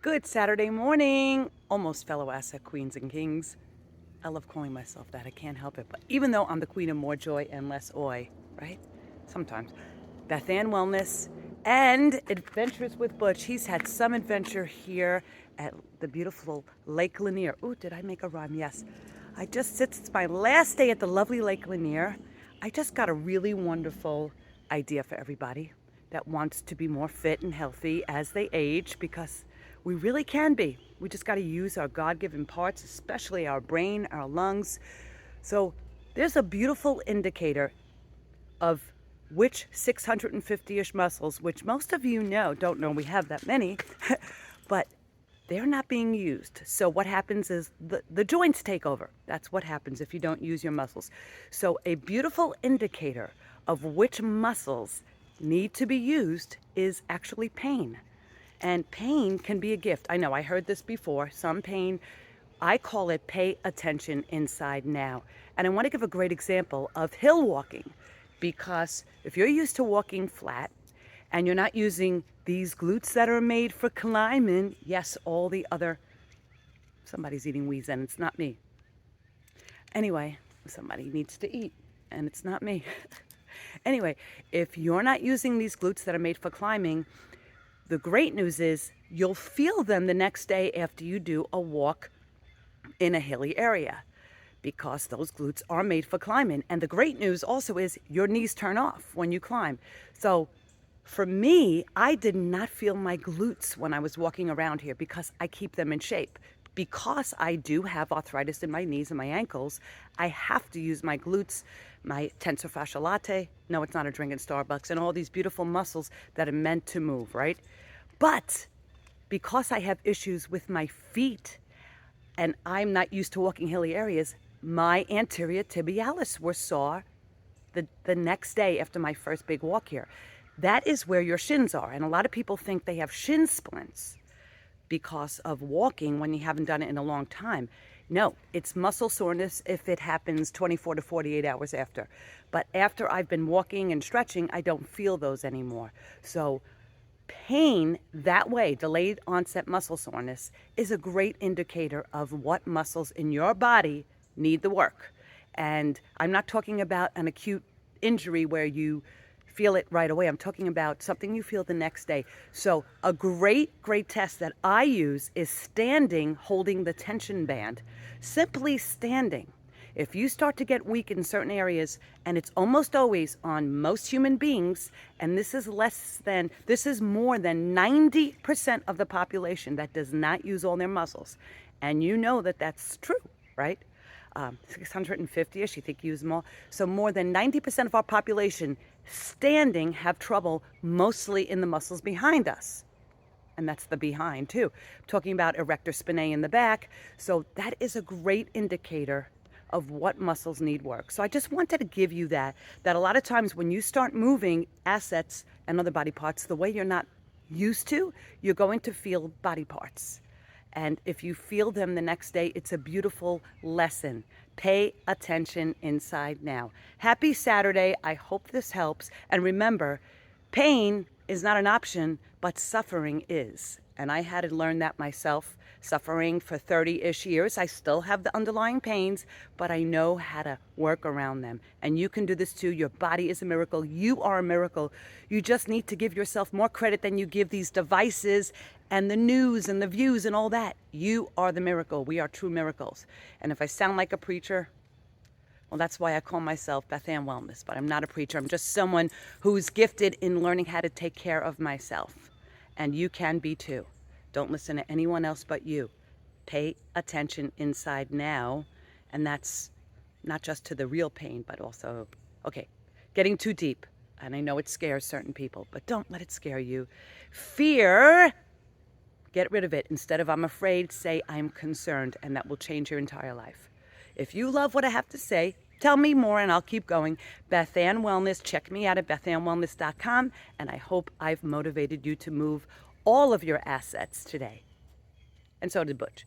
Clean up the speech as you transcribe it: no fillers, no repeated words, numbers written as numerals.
Good Saturday morning, almost fellow asset queens and kings. I love calling myself that. I can't help it. But even though I'm the queen of more joy and less oi, right? Sometimes. Beth Ann Wellness and Adventures with Butch. He's had some adventure here at the beautiful Lake Lanier. Ooh, did I make a rhyme? Yes. It's my last day at the lovely Lake Lanier. I just got a really wonderful idea for everybody that wants to be more fit and healthy as they age, because we really can be. We just got to use our God-given parts, especially our brain, our lungs. So there's a beautiful indicator of which 650-ish muscles, which most of you don't know we have that many, but they're not being used. So what happens is the joints take over. That's what happens if you don't use your muscles. So a beautiful indicator of which muscles need to be used is actually pain. And pain can be a gift. I know I heard this before. Some pain, I call it pay attention inside now. And I want to give a great example of hill walking, because if you're used to walking flat and you're not using these glutes that are made for climbing, yes, all the other, somebody's eating wheeze and it's not me. Anyway, somebody needs to eat and it's not me. Anyway, if you're not using these glutes that are made for climbing, the great news is you'll feel them the next day after you do a walk in a hilly area, because those glutes are made for climbing. And the great news also is your knees turn off when you climb. So for me, I did not feel my glutes when I was walking around here because I keep them in shape. Because I do have arthritis in my knees and my ankles, I have to use my glutes, my tensor fascia latae. No, it's not a drink in Starbucks, and all these beautiful muscles that are meant to move, right? But because I have issues with my feet and I'm not used to walking hilly areas, my anterior tibialis were sore the next day after my first big walk here. That is where your shins are. And a lot of people think they have shin splints because of walking when you haven't done it in a long time. No, it's muscle soreness if it happens 24 to 48 hours after. But after I've been walking and stretching, I don't feel those anymore. So pain that way, delayed onset muscle soreness, is a great indicator of what muscles in your body need the work. And I'm not talking about an acute injury where you feel it right away. I'm talking about something you feel the next day. So a great test that I use is standing, holding the tension band. Simply standing. If you start to get weak in certain areas, and it's almost always on most human beings, and this is more than 90% of the population that does not use all their muscles. And you know that that's true, right? 650-ish, you think you use them all. So more than 90% of our population standing have trouble, mostly in the muscles behind us. And that's the behind too. I'm talking about erector spinae in the back. So that is a great indicator of what muscles need work. So I just wanted to give you that a lot of times when you start moving assets and other body parts the way you're not used to, you're going to feel body parts. And if you feel them the next day, it's a beautiful lesson. Pay attention inside now. Happy Saturday. I hope this helps. And remember, pain is not an option, but suffering is. And I had to learn that myself, suffering for 30-ish years. I still have the underlying pains, but I know how to work around them. And you can do this too. Your body is a miracle. You are a miracle. You just need to give yourself more credit than you give these devices and the news and the views and all that. You are the miracle. We are true miracles. And if I sound like a preacher, well, that's why I call myself Beth Ann Wellness, but I'm not a preacher. I'm just someone who's gifted in learning how to take care of myself. And you can be too. Don't listen to anyone else but you. Pay attention inside now. And that's not just to the real pain, but also, okay, getting too deep. And I know it scares certain people, but don't let it scare you. Fear, get rid of it. Instead of I'm afraid, say I'm concerned, and that will change your entire life. If you love what I have to say, tell me more and I'll keep going. Beth Ann Wellness, check me out at BethAnnWellness.com, and I hope I've motivated you to move all of your assets today. And so did Butch.